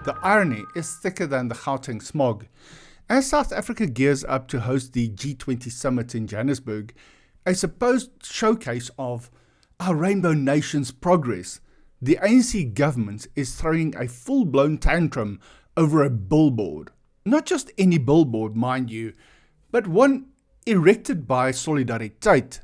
The irony is thicker than the Gauteng smog. As South Africa gears up to host the G20 Summit in Johannesburg, a supposed showcase of our rainbow nation's progress, the ANC government is throwing a full-blown tantrum over a billboard. Not just any billboard, mind you, but one erected by Solidariteit,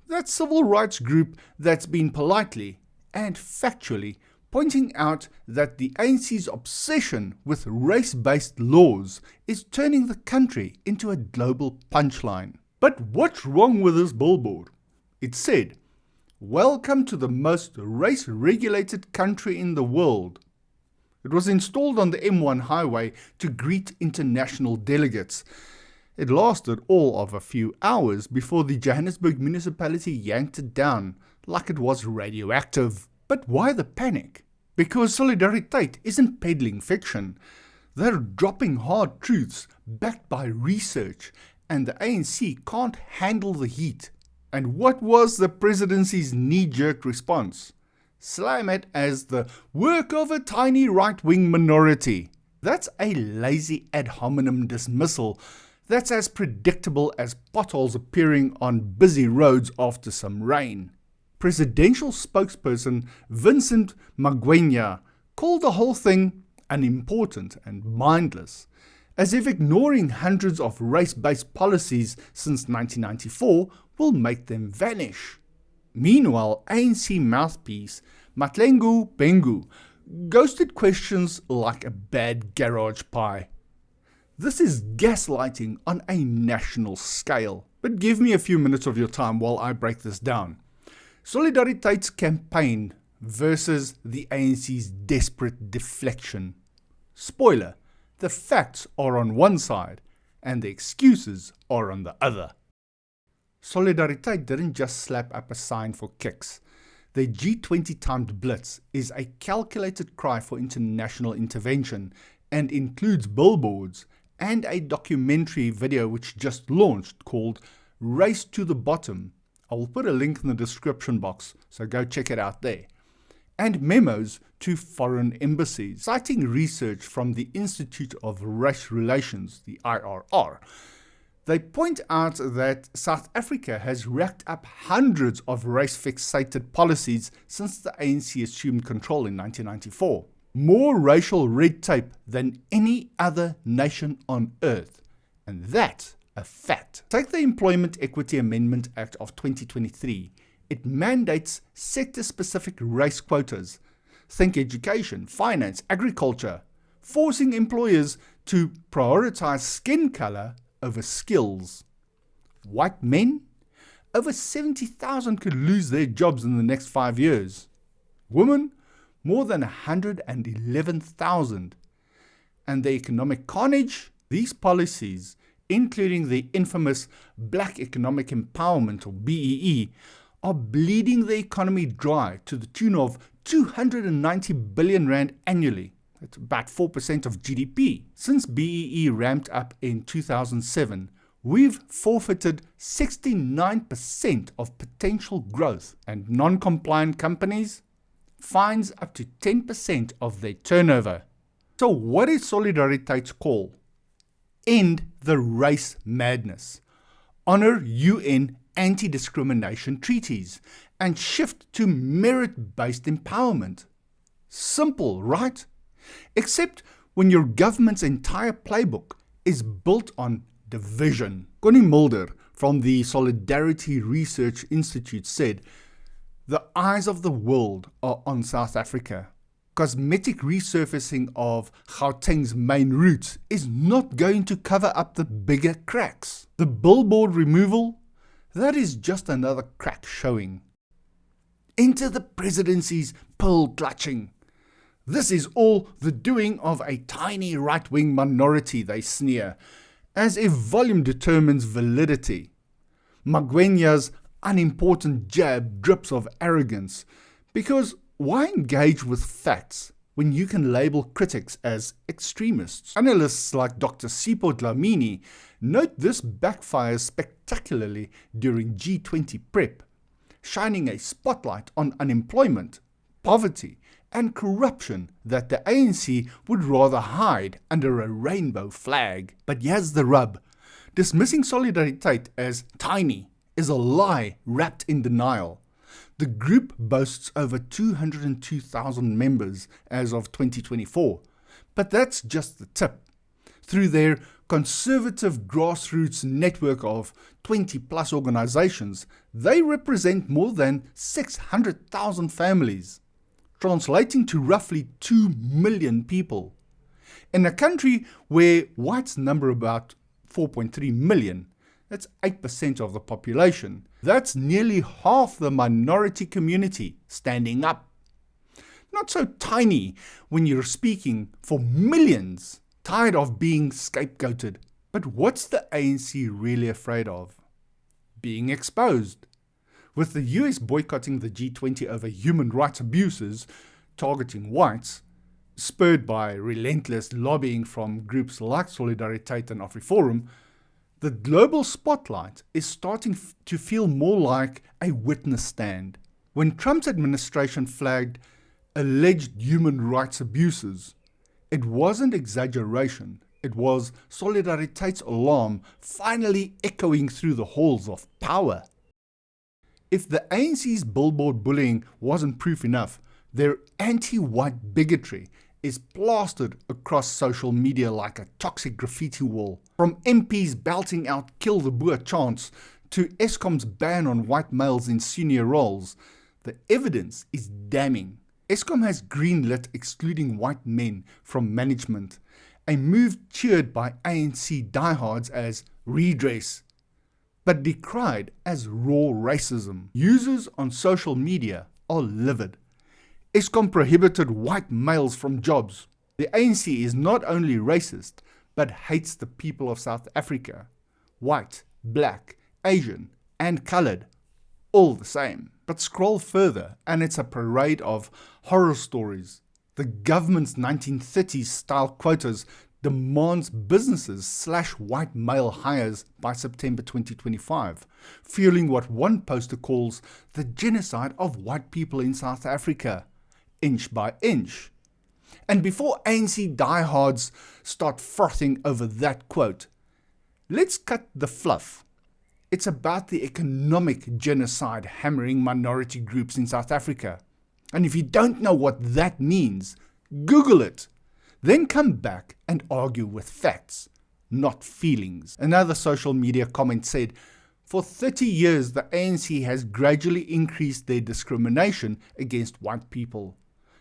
that civil rights group that's been politely and factually pointing out that the ANC's obsession with race-based laws is turning the country into a global punchline. But what's wrong with this billboard? It said, "Welcome to the most race-regulated country in the world." It was installed on the M1 highway to greet international delegates. It lasted all of a few hours before the Johannesburg municipality yanked it down like it was radioactive. But why the panic? Because Solidariteit isn't peddling fiction. They're dropping hard truths backed by research, and the ANC can't handle the heat. And what was the presidency's knee-jerk response? Slam it as the work of a tiny right-wing minority. That's a lazy ad hominem dismissal that's as predictable as potholes appearing on busy roads after some rain. Presidential spokesperson Vincent Magwenya called the whole thing unimportant and mindless, as if ignoring hundreds of race-based policies since 1994 will make them vanish. Meanwhile, ANC mouthpiece Matlengu Bengu ghosted questions like a bad garage pie. This is gaslighting on a national scale. But give me a few minutes of your time while I break this down. Solidariteit's campaign versus the ANC's desperate deflection. Spoiler, the facts are on one side and the excuses are on the other. Solidariteit didn't just slap up a sign for kicks. The G20 timed blitz is a calculated cry for international intervention and includes billboards and a documentary video which just launched called Race to the Bottom. I will put a link in the description box, so go check it out there. And memos to foreign embassies, citing research from the Institute of Race Relations, the IRR. They point out that South Africa has racked up hundreds of race-fixated policies since the ANC assumed control in 1994. More racial red tape than any other nation on earth. And that's a fact. Take the Employment Equity Amendment Act of 2023. It mandates sector-specific race quotas. Think education, finance, agriculture, forcing employers to prioritize skin color over skills. White men? Over 70,000 could lose their jobs in the next 5 years. Women? More than 111,000. And the economic carnage? These policies, including the infamous Black Economic Empowerment or BEE, are bleeding the economy dry to the tune of 290 billion rand annually. That's about 4% of GDP. Since BEE ramped up in 2007, we've forfeited 69% of potential growth, and non-compliant companies fines up to 10% of their turnover. So what is Solidariteit's call? End the race madness. Honor UN anti-discrimination treaties and shift to merit-based empowerment. Simple, right? Except when your government's entire playbook is built on division. Connie Mulder from the Solidarity Research Institute said, "The eyes of the world are on South Africa. Cosmetic resurfacing of Gauteng's main routes is not going to cover up the bigger cracks. The billboard removal, that is just another crack showing. Enter the presidency's pearl clutching. This is all the doing of a tiny right-wing minority," they sneer, as if volume determines validity. Magwenya's unimportant jab drips of arrogance, because why engage with facts when you can label critics as extremists? Analysts like Dr. Sipho Dlamini note this backfires spectacularly during G20 prep, shining a spotlight on unemployment, poverty, and corruption that the ANC would rather hide under a rainbow flag. But here's the rub. Dismissing Solidariteit as tiny is a lie wrapped in denial. The group boasts over 202,000 members as of 2024, but that's just the tip. Through their conservative grassroots network of 20 plus organizations, they represent more than 600,000 families, translating to roughly 2 million people. In a country where whites number about 4.3 million, that's 8% of the population. That's nearly half the minority community standing up. Not so tiny when you're speaking for millions, tired of being scapegoated. But what's the ANC really afraid of? Being exposed. With the US boycotting the G20 over human rights abuses targeting whites, spurred by relentless lobbying from groups like Solidariteit and AfriForum, the global spotlight is starting to feel more like a witness stand. When Trump's administration flagged alleged human rights abuses, it wasn't exaggeration, it was Solidariteit's alarm finally echoing through the halls of power. If the ANC's billboard bullying wasn't proof enough, their anti-white bigotry is plastered across social media like a toxic graffiti wall. From MPs belting out "kill the Boer" chants to Eskom's ban on white males in senior roles, the evidence is damning. Eskom has greenlit excluding white men from management, a move cheered by ANC diehards as redress, but decried as raw racism. Users on social media are livid. Eskom prohibited white males from jobs. The ANC is not only racist, but hates the people of South Africa. White, black, Asian, and coloured, all the same. But scroll further, and it's a parade of horror stories. The government's 1930s style quotas demands businesses slash white male hires by September 2025, fueling what one poster calls the genocide of white people in South Africa, inch by inch. And before ANC diehards start frothing over that quote, let's cut the fluff. It's about the economic genocide hammering minority groups in South Africa. And if you don't know what that means, Google it. Then come back and argue with facts, not feelings. Another social media comment said, for 30 years the ANC has gradually increased their discrimination against white people.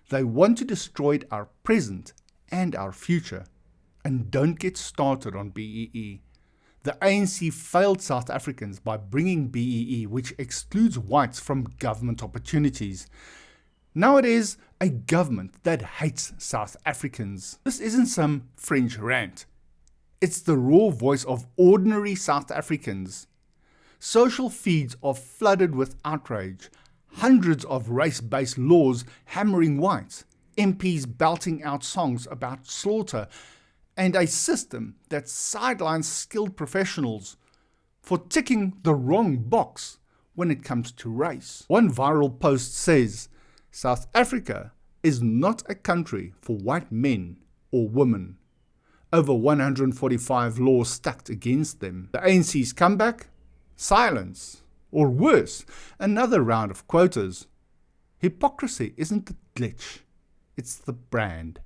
They want to destroy our present and our future. And don't get started on BEE. The ANC failed South Africans by bringing BEE, which excludes whites from government opportunities. Now it is a government that hates South Africans. This isn't some French rant. It's the raw voice of ordinary South Africans. Social feeds are flooded with outrage. Hundreds of race-based laws hammering whites, MPs belting out songs about slaughter, and a system that sidelines skilled professionals for ticking the wrong box when it comes to race. One viral post says, South Africa is not a country for white men or women. Over 145 laws stacked against them. The ANC's comeback? Silence. Or worse, another round of quotas. Hypocrisy isn't the glitch, it's the brand.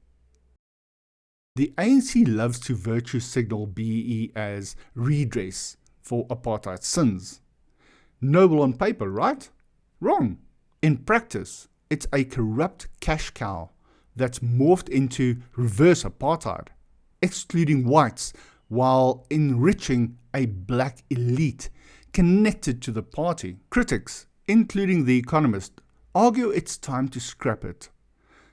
The ANC loves to virtue signal BEE as redress for apartheid sins. Noble on paper, right? Wrong. In practice, it's a corrupt cash cow that's morphed into reverse apartheid, excluding whites while enriching a black elite connected to the party. Critics, including The Economist, argue it's time to scrap it.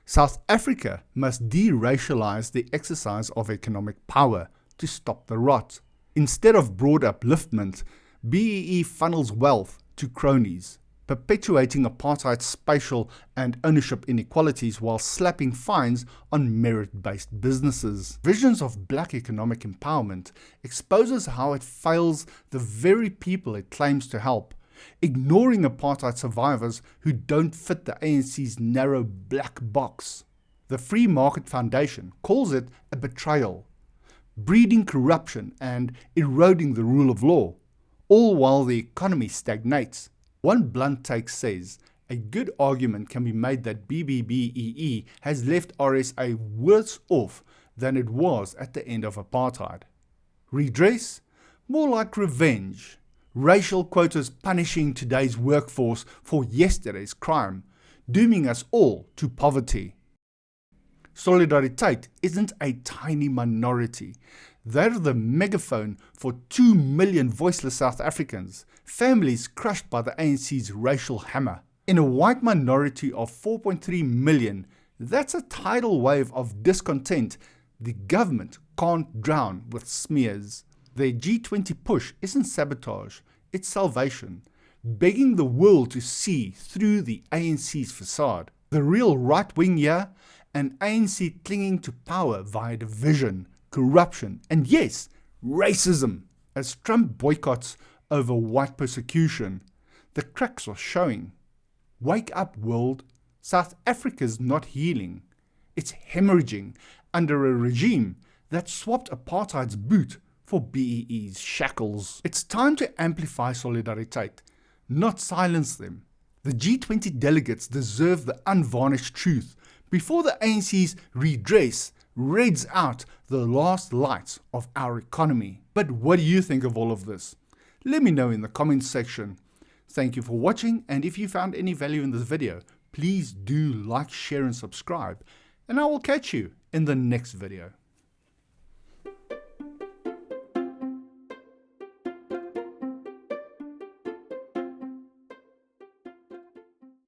South Africa must deracialize the exercise of economic power to stop the rot. Instead of broad upliftment, BEE funnels wealth to cronies, perpetuating apartheid's spatial and ownership inequalities while slapping fines on merit-based businesses. Visions of black economic empowerment exposes how it fails the very people it claims to help, ignoring apartheid survivors who don't fit the ANC's narrow black box. The Free Market Foundation calls it a betrayal, breeding corruption and eroding the rule of law, all while the economy stagnates. One blunt take says, a good argument can be made that BBBEE has left RSA worse off than it was at the end of apartheid. Redress? More like revenge. Racial quotas punishing today's workforce for yesterday's crime, dooming us all to poverty. Solidariteit isn't a tiny minority. They're the megaphone for 2 million voiceless South Africans, families crushed by the ANC's racial hammer. In a white minority of 4.3 million, that's a tidal wave of discontent the government can't drown with smears. Their G20 push isn't sabotage, it's salvation, begging the world to see through the ANC's facade. The real right wing here, an ANC clinging to power via division, corruption, and yes, racism. As Trump boycotts over white persecution, the cracks are showing. Wake up, world. South Africa's not healing. It's hemorrhaging under a regime that swapped apartheid's boot for BEE's shackles. It's time to amplify Solidariteit, not silence them. The G20 delegates deserve the unvarnished truth before the ANC's redress reds out the last lights of our economy. But what do you think of all of this? Let me know in the comments section. Thank you for watching, and if you found any value in this video, please do like, share and subscribe, and I will catch you in the next video.